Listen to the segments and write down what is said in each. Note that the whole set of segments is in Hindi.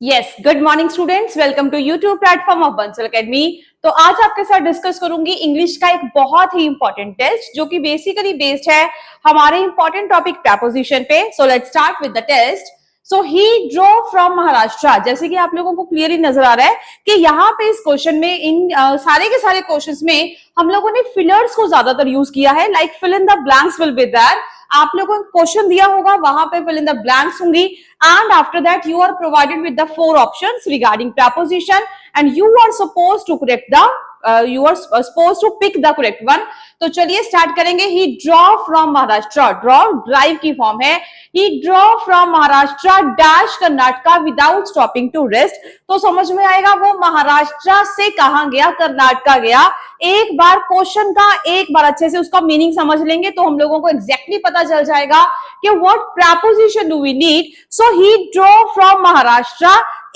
Yes, good morning students, welcome to YouTube platform of Bansal Academy. तो आज आपके साथ डिस्कस करूंगी इंग्लिश का एक बहुत ही इंपॉर्टेंट टेस्ट जो कि बेसिकली बेस्ड है हमारे इंपॉर्टेंट टॉपिक प्रपोजिशन पे। So let's start with the test. So he drew from Maharashtra. जैसे कि आप लोगों को क्लियरली नजर आ रहा है कि यहाँ पे इस क्वेश्चन में इन सारे के सारे क्वेश्चंस में हम लोगों ने फिलर्स को ज्यादातर यूज किया है। Like fill in the blanks will be there. आप लोगों को क्वेश्चन दिया होगा, वहां पे फिल इन द ब्लैंक्स होंगी, and after that you are provided with the four options regarding preposition and you are supposed to correct the you are supposed to pick the correct one। तो चलिए स्टार्ट करेंगे। He draw from Maharashtra, drove drive की फॉर्म है। He draw from Maharashtra dash Karnataka without stopping to rest. तो समझ में आएगा वो महाराष्ट्र से कहां गया, कर्नाटका गया। एक बार क्वेश्चन का एक बार अच्छे से उसका मीनिंग समझ लेंगे तो हम लोगों को एग्जैक्टली पता चल जाएगा कि what preposition do we need. So he draw from Maharashtra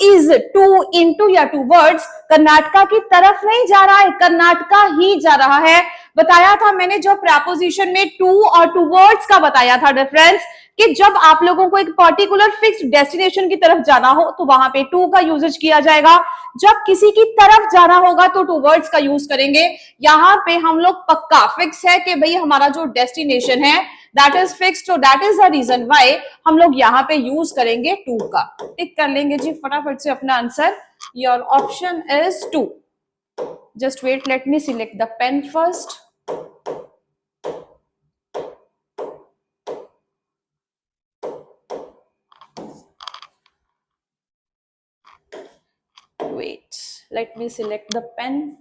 is to into या टू वर्ड्स। कर्नाटका की तरफ नहीं जा रहा है, कर्नाटका ही जा रहा है। बताया था मैंने जो प्रपोजिशन में टू और टू वर्ड्स का बताया था डिफरेंस, कि जब आप लोगों को एक पर्टिकुलर फिक्स्ड डेस्टिनेशन की तरफ जाना हो तो वहां पे टू का यूजेज किया जाएगा। जब किसी की तरफ जाना होगा तो टू वर्ड्स का यूज करेंगे। यहाँ पे हम लोग पक्का फिक्स है कि भाई हमारा जो डेस्टिनेशन है दैट इज फिक्स, तो that is the reason why हम लोग यहाँ पे यूज करेंगे टू का। टिक कर लेंगे जी फटाफट से अपना answer. Your option is two. Just wait, let me select the pen first. Wait, let me select the pen.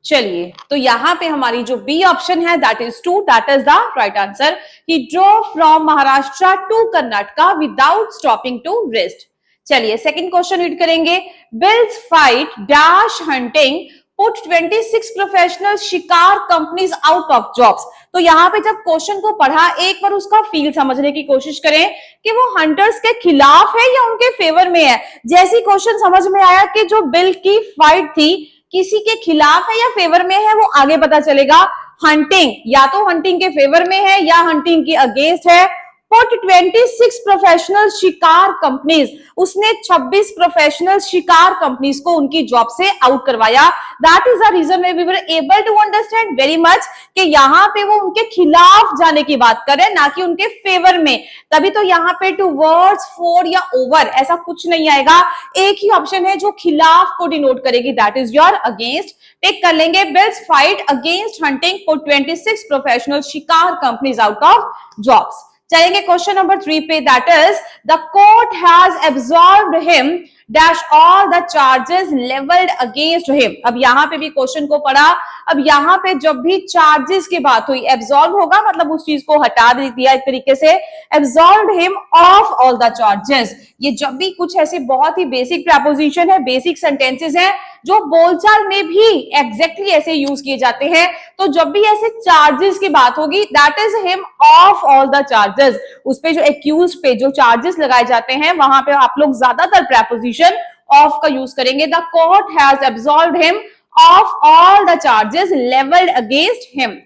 चलिए, तो यहां पे हमारी जो बी ऑप्शन है that is two, that is the right answer. He draw from Maharashtra to Karnataka without stopping to rest. चलिए सेकंड क्वेश्चन रीड करेंगे। Bills fight dash hunting put 26 professional शिकार कंपनीज आउट ऑफ जॉब्स। तो यहाँ पे जब क्वेश्चन को पढ़ा एक बार उसका फील समझने की कोशिश करें कि वो हंटर्स के खिलाफ है या उनके फेवर में है। जैसी क्वेश्चन समझ में आया कि जो बिल की फाइट थी किसी के खिलाफ है या फेवर में है, वो आगे पता चलेगा। हंटिंग या तो हंटिंग के फेवर में है या हंटिंग के अगेंस्ट है। पुट 26 प्रोफेशनल शिकार कंपनीज, उसने 26 प्रोफेशनल शिकार कंपनीज को उनकी जॉब से आउट करवाया। That is the reason we were able to understand very much कि यहाँ पे वो उनके खिलाफ जाने की बात करें ना कि उनके फेवर में। तभी तो यहाँ पे टू वर्ड्स, फॉर या ओवर ऐसा कुछ नहीं आएगा। एक ही ऑप्शन है जो खिलाफ को डिनोट करेगी, that is your against. Take कर लेंगे। Bills fight against hunting put 26 professional शिकार कंपनीज आउट ऑफ जॉब्स। चलेंगे क्वेश्चन नंबर 3 पे, that is the court has absorbed him dash all the charges levelled against him. अब यहाँ पे भी क्वेश्चन को पढ़ा। अब यहाँ पे जब भी चार्जेस की बात हुई, एब्सॉर्ब होगा मतलब उस चीज को हटा दिया एक तरीके से। Absorbed him of all the charges, ये जब भी कुछ ऐसे बहुत ही बेसिक प्रपोजिशन है, बेसिक सेंटेंसेस हैं जो बोलचाल में भी एग्जैक्टली ऐसे यूज किए जाते हैं। तो जब भी ऐसे चार्जेस की बात होगी that is him of all the charges. उस पे जो एक्यूज पे जो चार्जेस लगाए जाते हैं वहां पे आप लोग ज्यादातर प्रपोजिशन ऑफ का यूज करेंगे। The court has absorbed him of all the charges levelled against him.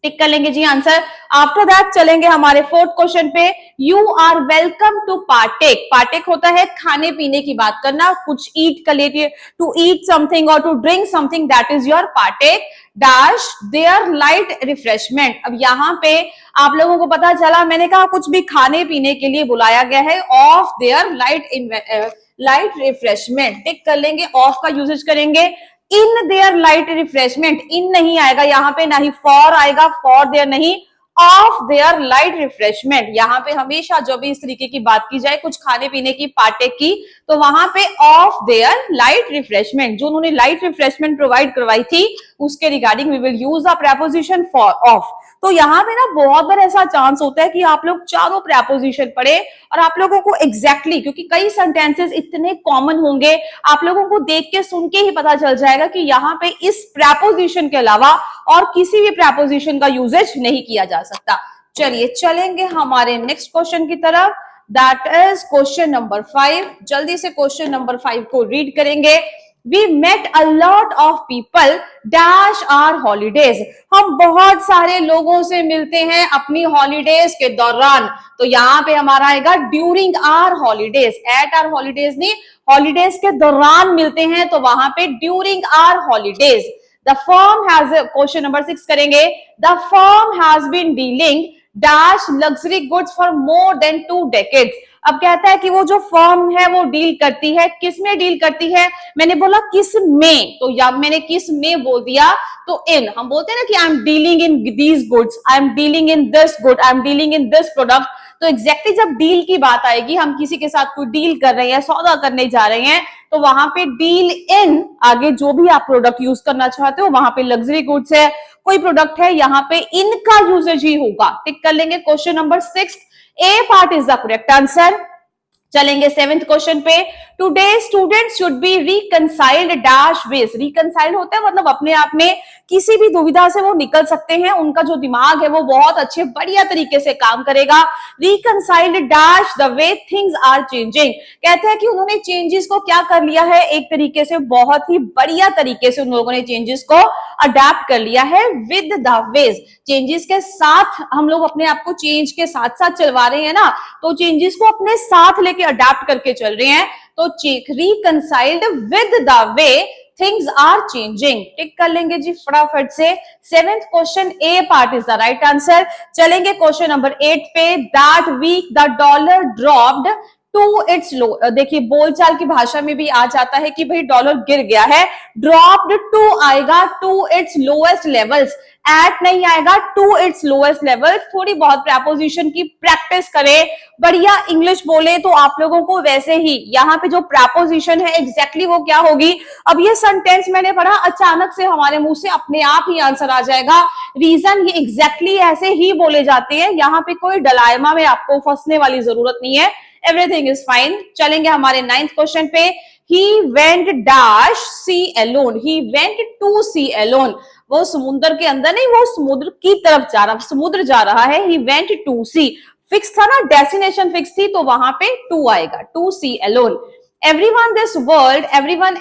Tick कर लेंगे जी आंसर। आफ्टर दैट चलेंगे हमारे फोर्थ क्वेश्चन पे। You are welcome to partake. Partake होता है खाने पीने की बात करना, कुछ ईट कर लेती है, टू ईट समथिंग और to drink something, that is your partake dash their light refreshment. अब यहाँ पे आप लोगों को पता चला, मैंने कहा कुछ भी खाने पीने के लिए बुलाया गया है, ऑफ देयर लाइट रिफ्रेशमेंट। टिक कर लेंगे, ऑफ का यूजेज करेंगे। इन देयर लाइट रिफ्रेशमेंट, इन नहीं आएगा यहाँ पे, ना ही फॉर आएगा, फॉर देयर नहीं, ऑफ देयर लाइट रिफ्रेशमेंट। यहाँ पे हमेशा जब भी इस तरीके की बात की जाए कुछ खाने पीने की, पार्टेक की, तो वहां पे ऑफ देयर लाइट रिफ्रेशमेंट, जो उन्होंने लाइट रिफ्रेशमेंट प्रोवाइड करवाई थी उसके regarding we will use the preposition for of. तो यहाँ पे ना बहुत बार ऐसा चांस होता है कि आप लोग चारों प्रपोजिशन पढ़े और आप लोगों को एग्जैक्टली क्योंकि कई सेंटेंसेस इतने कॉमन होंगे, आप लोगों को देख के सुन के ही पता चल जाएगा कि यहाँ पे इस प्रपोजिशन के अलावा और किसी भी प्रपोजिशन का यूजेज नहीं किया जा सकता। चलिए चलेंगे हमारे नेक्स्ट क्वेश्चन की तरफ, दैट इज क्वेश्चन नंबर 5। जल्दी से क्वेश्चन नंबर 5 को रीड करेंगे। We met a lot of people dash our holidays. हम बहुत सारे लोगों से मिलते हैं अपनी हॉलीडेज के दौरान. तो यहाँ पे हमारा आएगा during our holidays. At our holidays नहीं, हॉलीडेज के दौरान मिलते हैं तो वहां पे during our holidays. The firm has, question number 6 करेंगे. The firm has been dealing dash luxury goods for more than 2 decades. अब कहता है कि वो जो फर्म है वो डील करती है, किस में डील करती है. मैंने बोला किस में, तो या मैंने किस में बोल दिया तो इन. हम बोलते हैं ना कि I am dealing in these goods, I am dealing in this good, I am dealing in this product. तो एग्जैक्टली जब डील की बात आएगी, हम किसी के साथ कोई डील कर रहे हैं, सौदा करने जा रहे हैं, तो वहां पे डील इन आगे जो भी आप प्रोडक्ट यूज करना चाहते हो, वहां पे लग्जरी गुड्स है, कोई प्रोडक्ट है, यहाँ पे इनका यूजेज ही होगा. टिक कर लेंगे. Question number 6 A part is the correct answer. चलेंगे 7th क्वेश्चन पे. Today students should be reconciled dash with. Reconciled होता है मतलब अपने आप में किसी भी दुविधा से वो निकल सकते हैं, उनका जो दिमाग है वो बहुत अच्छे बढ़िया तरीके से काम करेगा. Reconciled dash the way things are changing. कहते हैं कि उन्होंने चेंजेस को क्या कर लिया है, एक तरीके से बहुत ही बढ़िया तरीके से उन लोगों ने चेंजेस को अडेप्ट कर लिया है. विद द वेज, चेंजेस के साथ हम लोग अपने आप को चेंज के साथ साथ चलवा रहे हैं ना, तो चेंजेस को अपने साथ लेके अडेप्ट करके चल रहे हैं. तो reconciled with the way things are changing. Tick कर लेंगे जी फटाफट से. 7th question A part is the right answer. चलेंगे क्वेश्चन नंबर 8 पे. That week the dollar dropped to its low. देखिए बोलचाल की भाषा में भी आ जाता है कि भाई डॉलर गिर गया है. ड्रॉप्ड टू आएगा to its lowest levels, at नहीं आएगा, टू इट्स लोएस्ट लेवल. थोड़ी बहुत प्रेपोजिशन की प्रैक्टिस करें, बढ़िया इंग्लिश बोले तो आप लोगों को वैसे ही यहाँ पे जो प्रेपोजिशन है एग्जैक्टली वो क्या होगी. अब ये सेंटेंस मैंने पढ़ा, अचानक से हमारे मुंह से अपने आप ही आंसर आ जाएगा. रीजन ये एग्जैक्टली ऐसे ही बोले जाते हैं, यहाँ पे कोई डलाइमा में आपको फंसने वाली जरूरत नहीं है. Everything is fine. चलेंगे हमारे 9th क्वेश्चन पे. He went dash sea alone. He went to sea alone. वो समुद्र के अंदर नहीं, वो समुद्र की तरफ जा रहा, समुद्र जा रहा है. He went to sea. Fix था ना, डेस्टिनेशन फिक्स थी, तो वहां पे टू आएगा. To sea alone. Everyone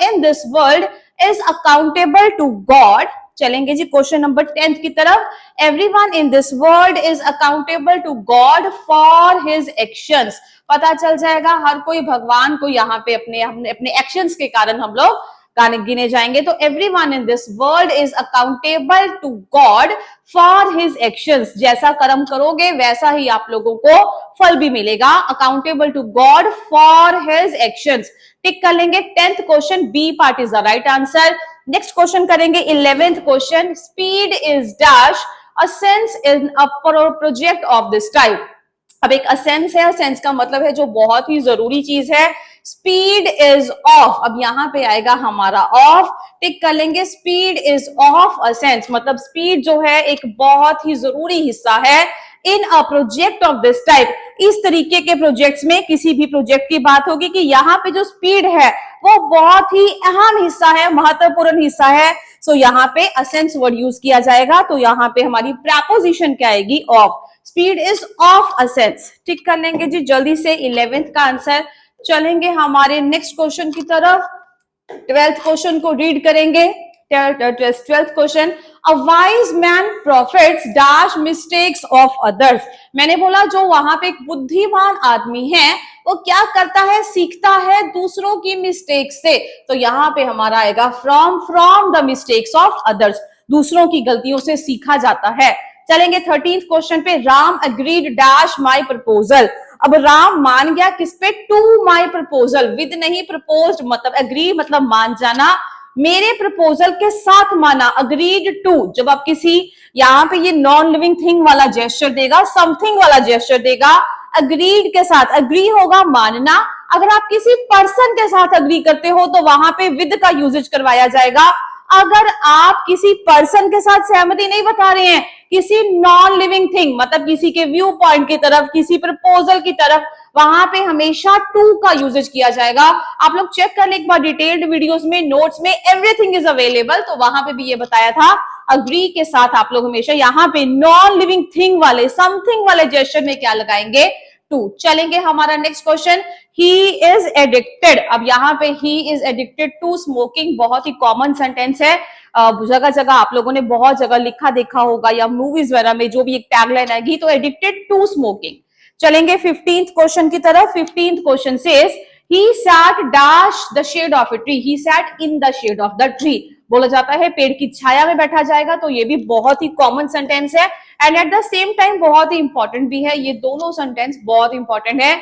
in this world is accountable to God. चलेंगे जी क्वेश्चन नंबर 10 की तरफ. Everyone in this world is accountable to God for his actions. पता चल जाएगा हर कोई भगवान को यहाँ पे अपने एक्शंस के कारण हम लोग गाने गिने जाएंगे. तो everyone in this world is accountable to God for his actions. जैसा कर्म करोगे वैसा ही आप लोगों को फल भी मिलेगा. Accountable to God for his actions. Tick कर लेंगे. 10th question B part is the right answer. Next question करेंगे 11th question. Speed is dash essence in a project of this type. अब एक असेंस है, सेंस का मतलब है जो बहुत ही जरूरी चीज है. स्पीड इज ऑफ, अब यहाँ पे आएगा हमारा ऑफ. टिक कर लेंगे. Speed is of essence, मतलब स्पीड जो है एक बहुत ही जरूरी हिस्सा है in a project of this type. इस तरीके के प्रोजेक्ट्स में किसी भी प्रोजेक्ट की बात होगी कि यहाँ पे जो स्पीड है वो बहुत ही अहम हिस्सा है, महत्वपूर्ण हिस्सा है. सो यहाँ पे असेंस वर्ड यूज किया जाएगा. तो यहाँ पे हमारी प्रेपोजिशन क्या आएगी, of. Speed is of essence. Tick कर लेंगे जी जल्दी से 11th का आंसर. चलेंगे हमारे नेक्स्ट क्वेश्चन की तरफ. 12th क्वेश्चन को रीड करेंगे. 12th question. A wise man profits dash mistakes of others. मैंने बोला जो वहां पे एक बुद्धिमान आदमी है वो क्या करता है, सीखता है दूसरों की मिस्टेक से. तो यहाँ पे हमारा आएगा from the mistakes of others. दूसरों की गलतियों से सीखा जाता है. चलेंगे 13th क्वेश्चन पे. राम अग्रीड डैश माई प्रपोजल. अब राम मान गया किस पे, टू माई प्रपोजल. विद नहीं, प्रपोज्ड मतलब अग्री मतलब मान जाना. मेरे प्रपोजल के साथ माना, अग्रीड टू. जब आप किसी यहाँ पे ये नॉन लिविंग थिंग वाला जेस्चर देगा, समथिंग वाला जेस्चर देगा, अग्रीड के साथ अग्री होगा मानना. अगर आप किसी पर्सन के साथ अग्री करते हो तो वहां पे विद का यूजेज करवाया जाएगा. अगर आप किसी पर्सन के साथ सहमति नहीं बता रहे हैं, किसी नॉन लिविंग थिंग मतलब किसी के व्यू पॉइंट की तरफ, किसी प्रपोजल की तरफ, वहां पे हमेशा टू का यूजेज किया जाएगा. आप लोग चेक कर ले एक बार डिटेल्ड वीडियोस में, नोट्स में, एवरीथिंग इज अवेलेबल. तो वहां पे भी ये बताया था अग्री के साथ आप लोग हमेशा यहाँ पे नॉन लिविंग थिंग वाले, समथिंग वाले जेस्चर में क्या लगाएंगे, 2। चलेंगे हमारा next question, he is addicted. अब यहाँ पे he is addicted to smoking बहुत ही कॉमन सेंटेंस है, जगह जगह आप लोगों ने बहुत जगह लिखा देखा होगा या मूवीज वगैरह में जो भी एक टैगलाइन आएगी तो एडिक्टेड टू स्मोकिंग। चलेंगे 15th क्वेश्चन की तरफ। 15th question says he sat dash the shade of a tree, he sat in the shade of the tree। बोला जाता है पेड़ की छाया में बैठा जाएगा, तो ये भी बहुत ही कॉमन सेंटेंस है and at the same time बहुत ही इंपॉर्टेंट भी है। ये दोनों सेंटेंस बहुत इंपॉर्टेंट है।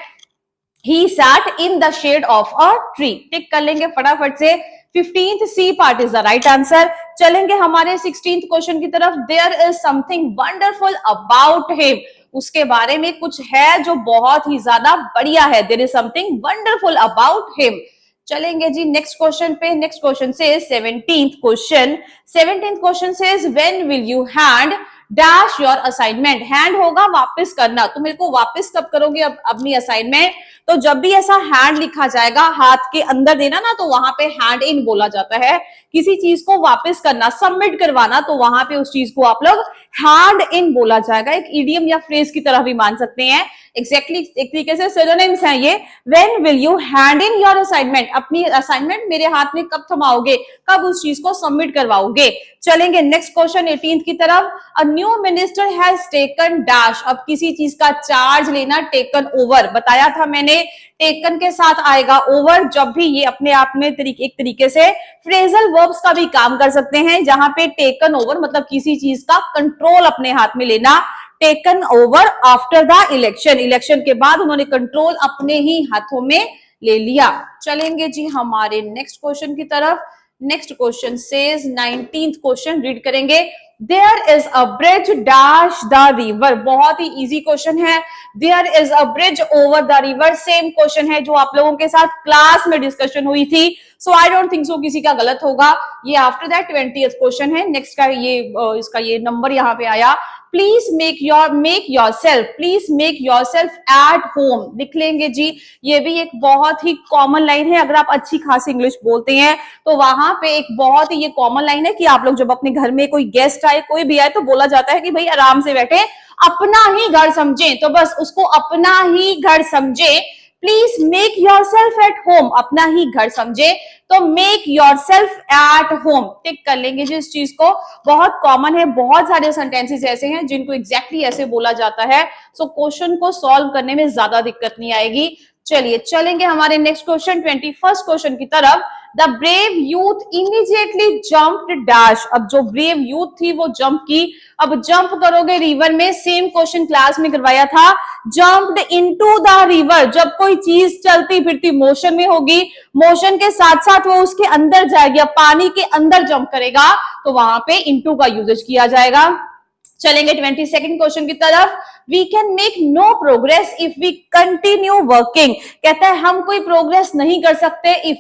he sat in the shade of a tree, टिक कर लेंगे फटाफट से। 15th C part is the right answer। चलेंगे हमारे 16th क्वेश्चन की तरफ। there is something wonderful about him, उसके बारे में कुछ है जो बहुत ही ज्यादा बढ़िया है। there is something wonderful about him। चलेंगे जी नेक्स्ट क्वेश्चन पे। नेक्स्ट क्वेश्चन से 17th क्वेश्चन। 17th क्वेश्चन से when will you hand dash your assignment. Hand होगा वापस करना, तो मेरे को वापस कब करोगे अब अपनी असाइनमेंट, तो जब भी ऐसा हैंड लिखा जाएगा हाथ के अंदर देना ना, तो वहां पे हैंड इन बोला जाता है। किसी चीज को वापस करना, सबमिट करवाना, तो वहां पे उस चीज को आप लोग हैंड इन बोला जाएगा। एक इडियम या फ्रेज की तरह भी मान सकते हैं। एग्जैक्टली एक तरीके से सिनोनिम्स हैं ये। When will you hand in your assignment, अपनी असाइनमेंट मेरे हाथ में कब थमाओगे, कब उस चीज को सबमिट करवाओगे। चलेंगे नेक्स्ट क्वेश्चन 18th की तरफ। A new minister has taken dash. अब किसी चीज का चार्ज लेना, टेकन ओवर, बताया था मैंने टेकन के साथ आएगा ओवर। जब भी ये अपने आप में एक तरीके से फ्रेजल वर्ब्स का भी काम कर सकते हैं, जहां पे टेकन ओवर मतलब किसी चीज का कंट्रोल अपने हाथ में लेना। Taken over after the election, election के बाद उन्होंने कंट्रोल अपने ही हाथों में ले लिया। चलेंगे जी हमारे नेक्स्ट क्वेश्चन की तरफ। Next question says 19th question read करेंगे। There is a bridge dash the river, बहुत ही इजी क्वेश्चन है। There is a bridge over the river, same question है जो आप लोगों के साथ क्लास में डिस्कशन हुई थी, सो आई डोंट थिंक सो किसी का गलत होगा। ये आफ्टर दैट 20th क्वेश्चन है। नेक्स्ट का ये इसका ये नंबर यहाँ पे आया। Please make yourself at home, लिख लेंगे जी। ये भी एक बहुत ही कॉमन लाइन है, अगर आप अच्छी खासी इंग्लिश बोलते हैं तो वहां पे एक बहुत ही ये कॉमन लाइन है कि आप लोग जब अपने घर में कोई गेस्ट आए, कोई भी आए, तो बोला जाता है कि भाई आराम से बैठे, अपना ही घर समझे, तो बस उसको अपना ही घर समझे। Please make yourself at home, अपना ही घर समझे, तो make yourself at home tick कर लेंगे जी इस चीज को। बहुत कॉमन है, बहुत सारे सेंटेंसेस ऐसे हैं जिनको एग्जैक्टली ऐसे बोला जाता है, सो क्वेश्चन को सॉल्व करने में ज्यादा दिक्कत नहीं आएगी। चलिए चलेंगे हमारे नेक्स्ट क्वेश्चन 21st क्वेश्चन की तरफ। The brave youth immediately jumped dash. अब जो ब्रेव यूथ थी वो जंप की। अब जंप करोगे रिवर में, सेम क्वेश्चन क्लास में करवाया था। जंप्ड इनटू द रिवर, जब कोई चीज चलती फिरती मोशन में होगी, मोशन के साथ साथ वो उसके अंदर जाएगी, पानी के अंदर जंप करेगा, तो वहां पे इनटू का यूजेज किया जाएगा। चलेंगे 22nd क्वेश्चन की तरफ। We can make no progress if we continue working, कहता है हम कोई प्रोग्रेस नहीं कर सकते if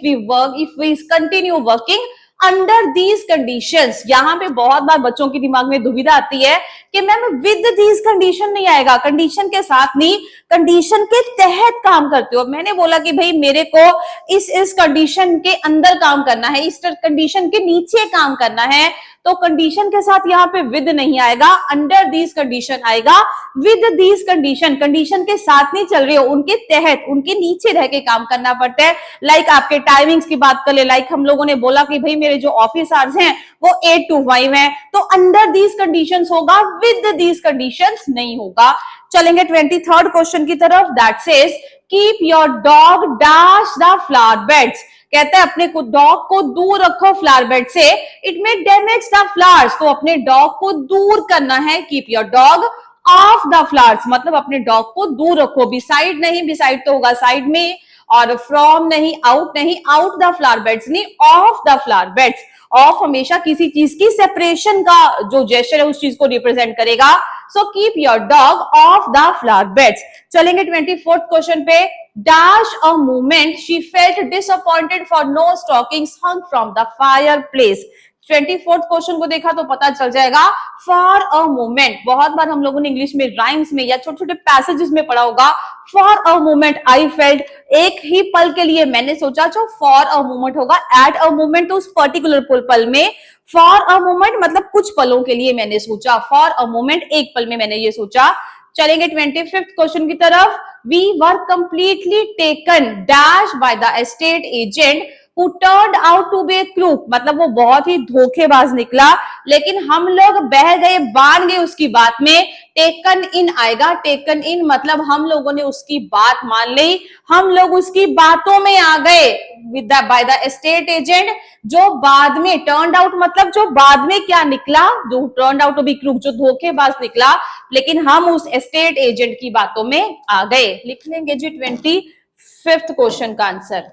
we continue working under these conditions. यहाँ पे बहुत बार बच्चों के दिमाग में दुविधा आती है कि मैम विद दीज कंडीशन नहीं आएगा, कंडीशन के साथ नहीं, कंडीशन के तहत काम करते हो। मैंने बोला कि भाई मेरे को इस कंडीशन के अंदर काम करना है, इस कंडीशन के नीचे काम करना है, तो कंडीशन के साथ यहाँ पे विद नहीं आएगा, अंडर दीज कंडीशन आएगा। विद दीज कंडीशन, कंडीशन के साथ नहीं चल रहे हो, उनके तहत, उनके नीचे रह के काम करना पड़ता है। लाइक आपके टाइमिंग्स की बात कर ले, लाइक हम लोगों ने बोला कि भाई मेरे जो ऑफिस आवर्स हैं वो 8 to 5 है, तो अंडर दीज कंडीशंस होगा, विद दीज कंडीशंस नहीं होगा। चलेंगे 23rd क्वेश्चन की तरफ। That says keep your dog dash the flower beds, कहता है अपने डॉग को दूर रखो फ्लावर बेड से, it may damage the flowers, तो अपने डॉग को दूर करना है। Keep your dog off the flowers, मतलब अपने डॉग को दूर रखो, बिसाइड नहीं, बिसाइड तो होगा साइड में, और फ्रॉम नहीं, आउट नहीं, आउट द फ्लावर बेड्स नहीं, of the flower beds. Of हमेशा किसी चीज की सेपरेशन का जो जेस्चर है उस चीज को रिप्रेजेंट करेगा। So keep your dog off the flower beds. चलेंगे 24th क्वेश्चन पे। Dash a moment she felt disappointed for no stockings hung from the fireplace. 24th question को देखा तो पता चल जाएगा। फॉर अ मोमेंट, बहुत बार हम लोगों ने इंग्लिश में राइम्स में या छोटे छोटे पैसेजेस में पढ़ा होगा। For a moment I felt, एक ही पल के लिए मैंने सोचा, जो फॉर अ मोमेंट होगा। एट अ मोमेंट, उस पर्टिकुलर पल में। फॉर अ मोमेंट मतलब कुछ पलों के लिए मैंने सोचा। फॉर अ मोमेंट एक पल में मैंने ये सोचा। चलेंगे 25th क्वेश्चन की तरफ। We were completely taken dash by the estate agent who turned out to be a crook, मतलब वो बहुत ही धोखेबाज निकला, लेकिन हम लोग बह गए, बांध गए उसकी बात में। टेकन इन आएगा, टेकन इन मतलब हम लोगों ने उसकी बात मान ली, हम लोग उसकी बातों में आ गए with by the estate agent, जो बाद में टर्न आउट मतलब जो बाद में क्या निकला, जो turn out to be crook, जो धोखेबाज निकला, लेकिन हम उस एस्टेट एजेंट की बातों में आ गए। लिख लेंगे जी 25th क्वेश्चन का आंसर।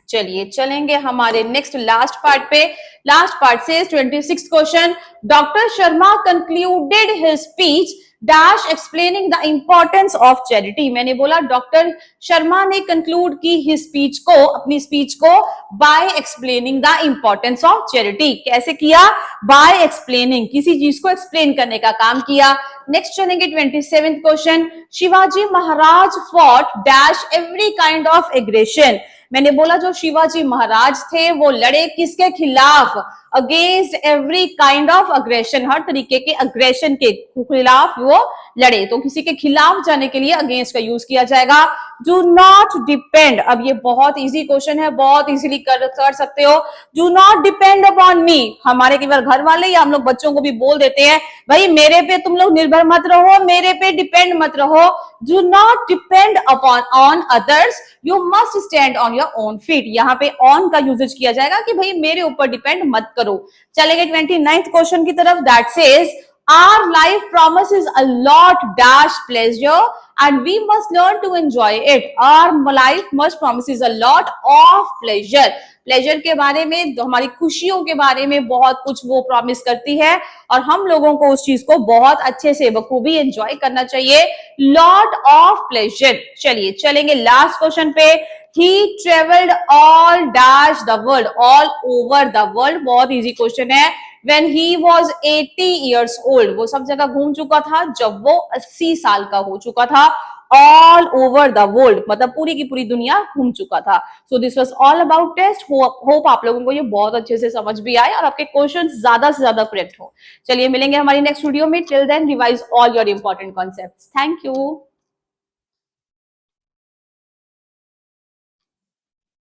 चलिए चलेंगे हमारे नेक्स्ट लास्ट पार्ट पे। लास्ट पार्ट से 26th question, doctor Sharma concluded his speech dash explaining the importance of charity. मैंने बोला डॉक्टर शर्मा ने कंक्लूड की हिज स्पीच को, अपनी स्पीच को, by explaining the importance of charity. कैसे किया? बाय एक्सप्लेनिंग, किसी चीज को एक्सप्लेन करने का काम किया। नेक्स्ट चलेंगे 27th question, Shivaji Maharaj fought dash every kind of aggression. मैंने बोला जो शिवाजी महाराज थे वो लड़े किसके खिलाफ? Against every kind of aggression, हर तरीके के अग्रेशन के खिलाफ वो लड़े। तो किसी के खिलाफ जाने के लिए अगेंस्ट का यूज किया जाएगा। डू नॉट डिपेंड, अब ये बहुत इजी क्वेश्चन है, बहुत इजीली कर सकते हो। डू नॉट डिपेंड अपॉन मी, हमारे केवल घर वाले या हम लोग बच्चों को भी बोल देते हैं भाई मेरे पे तुम लोग निर्भर मत रहो, मेरे पे डिपेंड मत रहो। Do not depend upon on others, you must stand on your own feet. यहाँ पे ऑन का यूजेज किया जाएगा कि भाई मेरे ऊपर डिपेंड मत करो। चलेंगे 29th क्वेश्चन की तरफ, that says our life promises a lot dash pleasure and we must learn to enjoy it. Our life must promises a lot of pleasure. Pleasure के बारे में, हमारी खुशियों के बारे में बहुत कुछ वो प्रॉमिस करती है और हम लोगों को उस चीज को बहुत अच्छे से बखूबी एंजॉय करना चाहिए। Lot of pleasure. चलिए चलेंगे लास्ट क्वेश्चन पे। He traveled all dash the world, all over the world। बहुत इजी क्वेश्चन है। When he was 80 years old, वो सब जगह घूम चुका था जब वो 80 साल का हो चुका था। ऑल ओवर द वर्ल्ड मतलब पूरी की पूरी दुनिया घूम चुका था। So this was all about test. Hope आप लोगों को ये बहुत अच्छे से समझ भी आए और आपके क्वेश्चन ज्यादा से ज्यादा करेक्ट हो। चलिए मिलेंगे हमारी नेक्स्ट वीडियो में। Till then revise all your important concepts. Thank you.